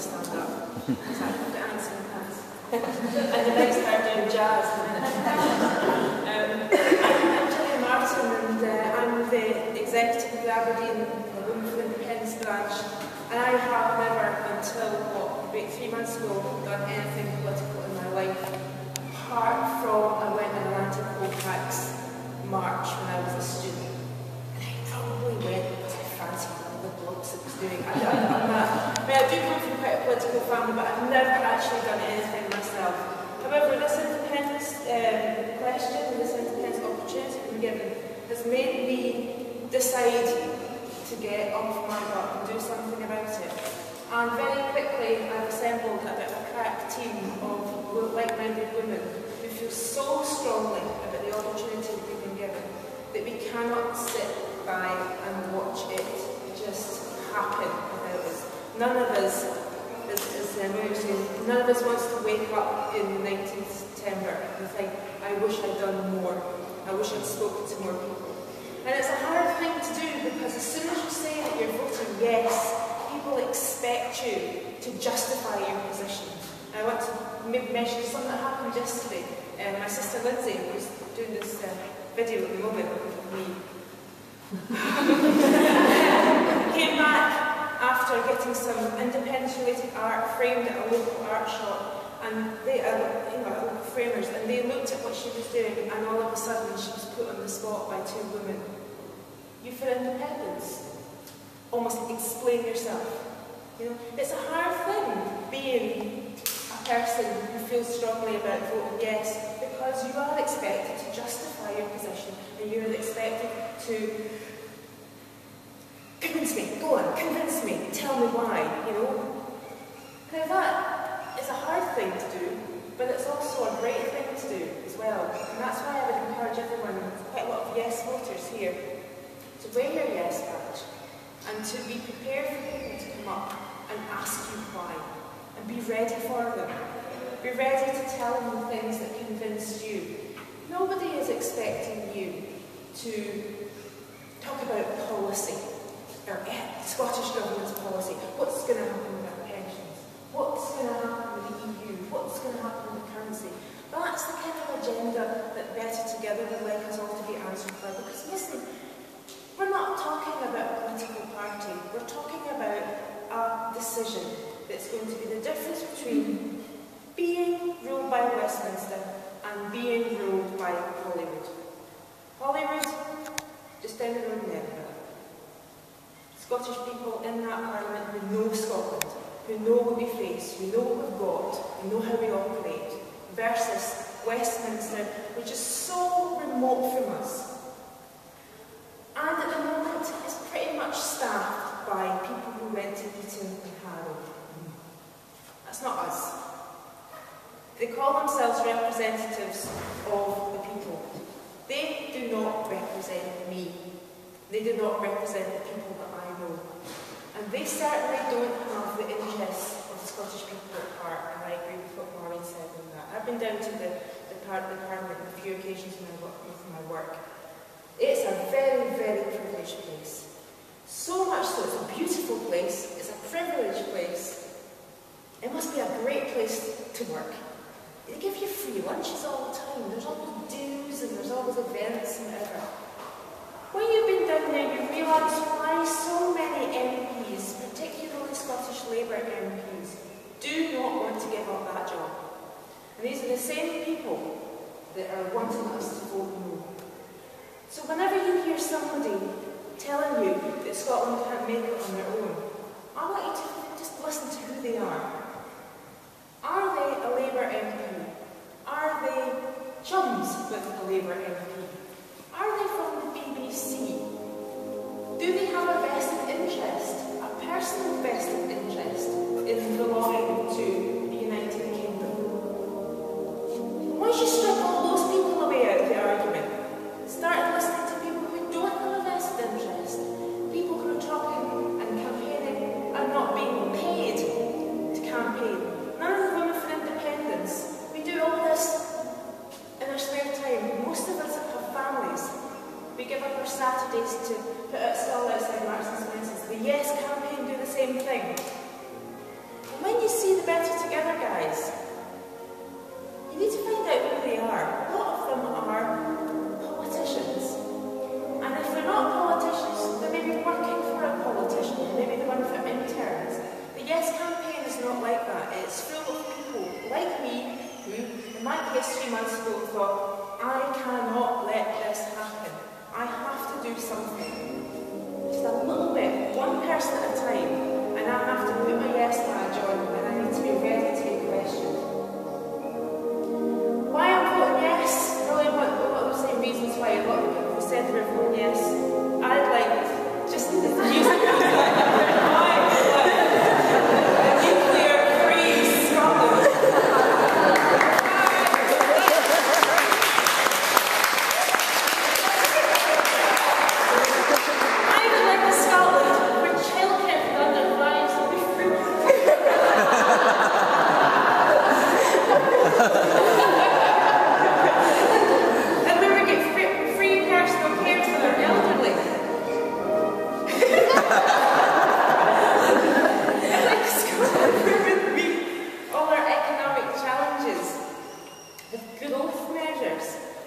stand up. Because I've got to answer in class. And the next start doing jazz in a minute. I'm Gillian and I'm the executive of the Aberdeen Women for Independence branch. And I have never, until about 3 months ago, done anything political in my life, apart from I went on an anti-poll tax march when I was a student. And I probably went because I fancied one of the blokes that was doing it. I do come from quite a political family, but I've never actually done anything myself. However, this independence question, this independence opportunity we've been given, has made me decide to get off my butt and do something about it. And very quickly I've assembled a bit of a crack team of like-minded women who feel so strongly about the opportunity that we've been given that we cannot sit by and watch it just happen without us. None of us, none of us wants to wake up in the 19th September and think, I wish I'd done more. I wish I'd spoken to more people. And it's a hard thing to do because as soon as you say that you're voting yes, people expect you to justify your position. I want to mention something that happened yesterday. My sister Lindsay, who's doing this video at the moment with me, came back after getting some independence-related art framed at a local art shop. And they local framers, and they looked at what she was doing, and all of a sudden she was put on the spot by 2 women. You for independence? Almost explain yourself. You know, it's a hard thing being a person who feels strongly about voting yes, because you are expected to justify your position, and you are expected to convince me, go on, convince me, tell me why, you know. Now that is a hard thing to do, but it's also a great thing to do as well. And that's why I would encourage everyone, quite a lot of yes voters here, to wear your yes badge and to be prepared for people to come up and ask you why. And be ready for them. Be ready to tell them things that convince you. Nobody is expecting you to talk about policy, or Scottish Government's policy. What's going to happen with our pensions? What's going to happen with the EU? What's going to happen with the currency? That's the kind of agenda that Better Together would like us all to be answered for. Because listen, we're not talking about a political party. We're talking about a decision that's going to be the difference between being ruled by Westminster and being ruled by Hollywood. Hollywood, just down the road in Edinburgh. Scottish people in that parliament who know Scotland, who know what we face, who know what we've got, who know how we operate, versus Westminster, which is so remote from us. And at the moment, it's pretty much staffed by people who went to Eton and Harrow. That's not us. They call themselves representatives of the people. They do not represent me. They do not represent the people that I know. And they certainly don't have the interests of the Scottish people at heart, and I agree with what Maureen said on that. I've been down to the Parliament on a few occasions with my work. It's a very, very privileged place. So much so, it's a beautiful place, it's a privileged place. It must be a great place to work. They give you free lunches all the time, there's always dues and there's always events and whatever. When you've been down there, you realise why so many MPs, particularly Scottish Labour MPs, do not want to give up that job. And these are the same people that are wanting us to vote no. So whenever you hear somebody telling you that Scotland can't make it on their own, I want you to just listen to who they are. Are they a Labour MP? Are they chums with a Labour MP? Are they from the BBC? Do they have a vested interest, a personal vested interest, in belonging to the United Kingdom? Once you strip all those people away out of the argument, start listening to people who don't have a vested interest, people who are talking and campaigning and not being paid to campaign. None of the Women for Independence, we do all this in our spare time. Most of us have families. We give up our Saturdays to put out stall outside Marks and Spencer's. The Yes campaign do the same thing. And when you see the Better Together guys, you need to find out who they are. A lot of them are politicians. And if they're not politicians, they may be working for a politician, maybe they're one for interns. The Yes campaign is not like that. It's full of people like me who, in my case 3 months ago, thought, I cannot let this happen. I have to do something. Just a little bit, one person at a time, and I have to put my Yes badge on, and I need to be ready to be questioned. Why I'm voting Yes? Probably one of the same reasons why a lot of people who said they were voting Yes. I'd like just the music.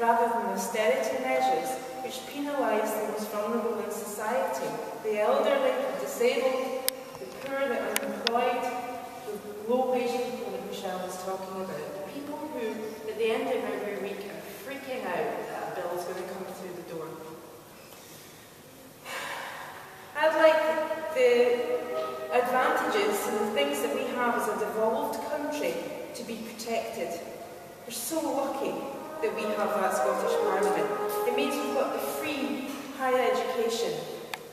Rather than austerity measures which penalise the most vulnerable in society, the elderly, the disabled, the poor, the unemployed, the low-wage people that Michelle was talking about, the people who, at the end of every week, are freaking out that a bill is going to come through the door. I'd like the advantages and the things that we have as a devolved country to be protected. We're so lucky that we have that Scottish Parliament. It means we've got the free higher education.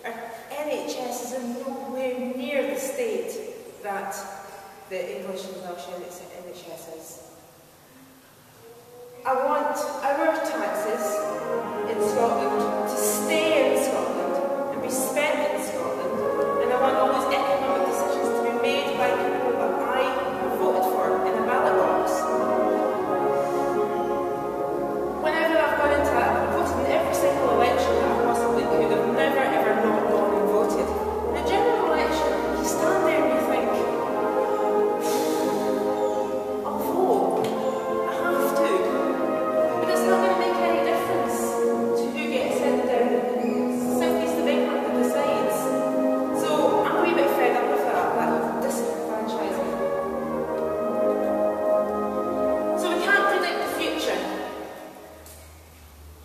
Our NHS is in nowhere near the state that the English and Welsh NHS is. I want our taxes in Scotland to stay in Scotland and be spent in Scotland, and I want all those economic decisions to be made by people that I have voted for in a ballot box. Election that I possibly could have never ever not gone and voted. In a general election, you stand there and you think, I'll vote. I have to. But it's not going to make any difference to who gets in there. Simply it's the big man that decides. So I'm a wee bit fed up with that disenfranchising. So we can't predict the future.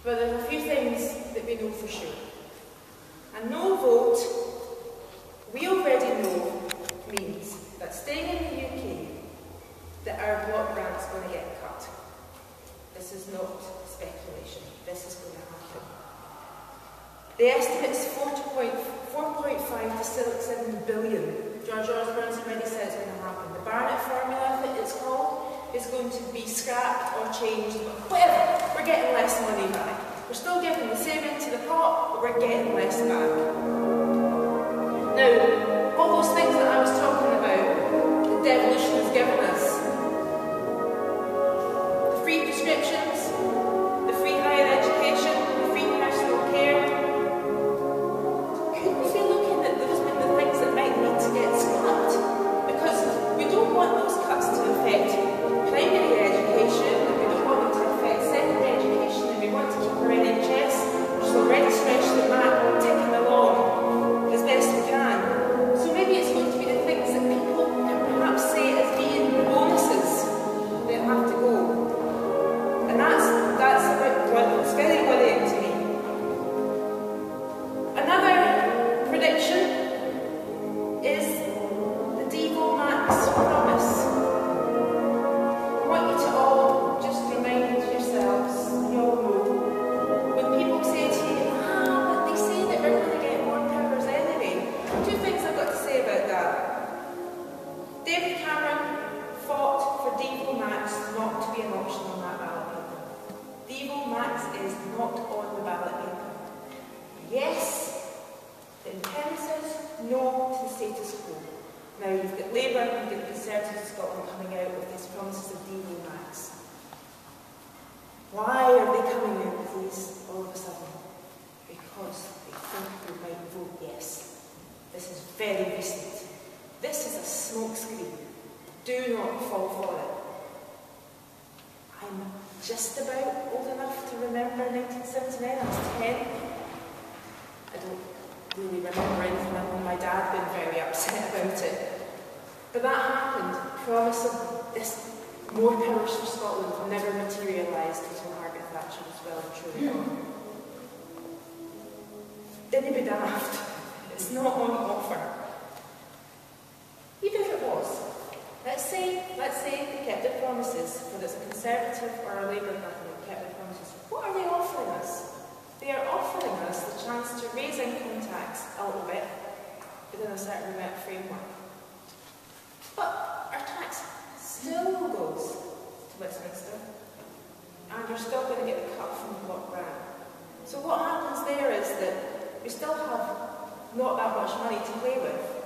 But there's a few things that we know for sure. A no vote, we already know, means that staying in the UK, that our block grant's going to get cut. This is not speculation. This is going to happen. The estimate's 4.5 to 7 billion. George Osborne's already said it's going to happen. The Barnett formula, that it's called, is going to be scrapped or changed, but whatever, we're getting less money back. We're still giving the same into the pot, but we're getting less back. Now, all those things that I was talking about, the devolution has given us. The free prescriptions, the free higher education, the free personal care. Could we be looking at those being the things that might need to get scrapped? Because we don't want those cuts to affect primary education, and we don't want them to affect secondary education, and we want to keep our NHS, which is already stretched the map, ticking along as best we can. So maybe it's going to be the things that people can perhaps say as being bonuses that have to go. And that's a bit, it's very worrying to me. Another prediction is the Devo Max promise. I want you to all just remind yourselves, you all know, when people say to you, but they say that we're going to get more powers anyway. Two things I've got to say about that. David Cameron fought for Devo Max not to be an option on that ballot paper. Devo Max is not on the ballot paper. Yes, the intent says no to the status quo. Now you've got Labour, you've got the Conservatives of Scotland coming out with these promises of Devo Max. Why are they coming out with these all of a sudden? Because they think we might vote yes. This is very recent. This is a smokescreen. not fall for it. I'm just about old enough to remember 1979. I was 10. I don't really remember anything other than my dad being very upset about it. But that happened. Promise of this more powers for Scotland never materialised until Margaret Thatcher was well and truly gone. Didn't be daft. It's not on offer. Even if it was. Let's say they kept their promises, whether it's a Conservative or a Labour government kept their promises. What are they offering us? They are offering us the chance to raise income tax a little bit within a certain framework. But our tax still goes to Westminster, and you're still going to get the cut from the block grant. So what happens there is that we still have not that much money to play with.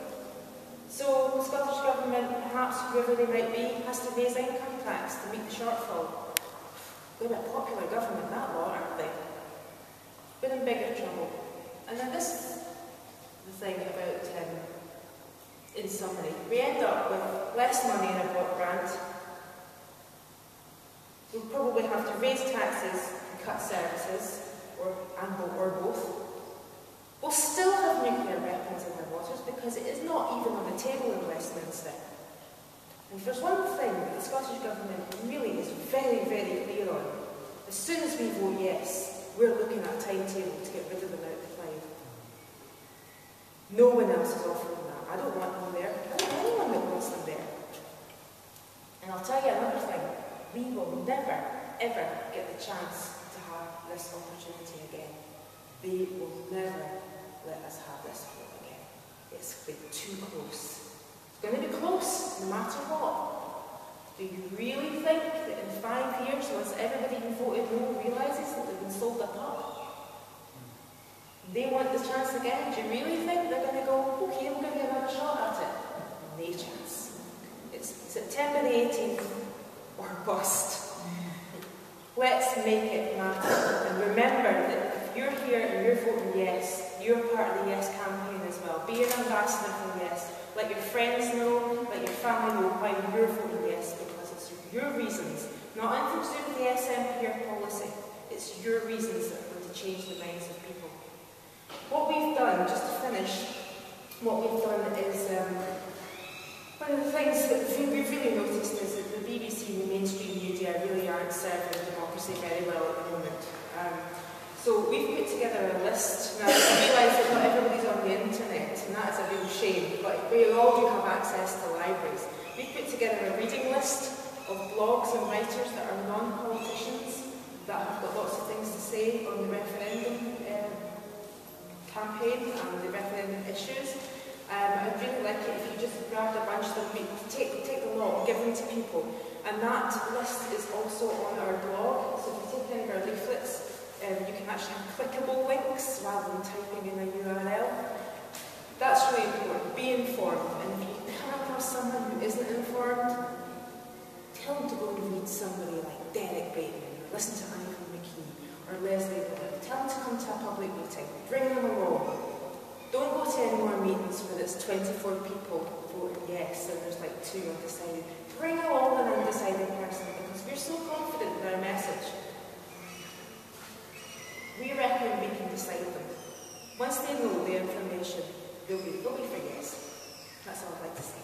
So the Scottish Government, perhaps whoever they might be, has to raise income tax to meet the shortfall. They're a popular government, that lot, aren't they? We're in bigger trouble. And then this is the thing about, in summary, we end up with less money in a block grant. We'll probably have to raise taxes and cut services, or both. We'll still have nuclear weapons in our waters because it is not even on the table in Westminster. And if there's one thing that the Scottish Government really is very, very clear on, as soon as we vote yes, we're looking at a timetable to get rid of them out of Clyde. No one else is offering that. I don't want them there. I don't want anyone that wants them there. And I'll tell you another thing. We will never, ever get the chance to have this opportunity again. They will never let us have this vote again. It's been too close. It's going to be close, no matter what. Do you really think that in 5 years, once everybody who voted no realises that they've been sold a pup, they want the chance again? Do you really think they're going to go, okay, we'll give you another shot at it? No chance. It's September the 18th or bust. Let's make it matter. And remember that if you're here and you're voting yes, you're part of the yes campaign as well. Be an ambassador for yes. Let your friends know, let your family know why you're voting yes, because it's your reasons. Not anything to do with the SNP or policy. It's your reasons that are going to change the minds of people. What we've done, just to finish, what we've done is, one of the things that we've really noticed is that the BBC and the mainstream media really aren't serving democracy very well at the moment. So we've put together a list. Now, I realise that not everybody's on the internet, and that is a real shame, but we all do have access to libraries. We've put together a reading list of blogs and writers that are non-politicians, that have got lots of things to say on the referendum campaign and the referendum issues. I'd really like it if you just grabbed a bunch of them, take the lot, give them to people. And that list is also on our blog, so if you take any of our leaflets, you can actually have clickable links rather than typing in a URL. That's really important. Be informed, and if you come across someone who isn't informed, tell them to go and read somebody like Derek Bateman, or listen to Ivan McKee, or Leslie Wood. Tell them to come to a public meeting. Bring them along. Don't go to any more meetings where it's 24 people voting yes and there's like 2 undecided. Bring along an undecided person because we're so confident in our message. We reckon we can decide them. Once they know the information, they'll be for yes. That's all I'd like to say.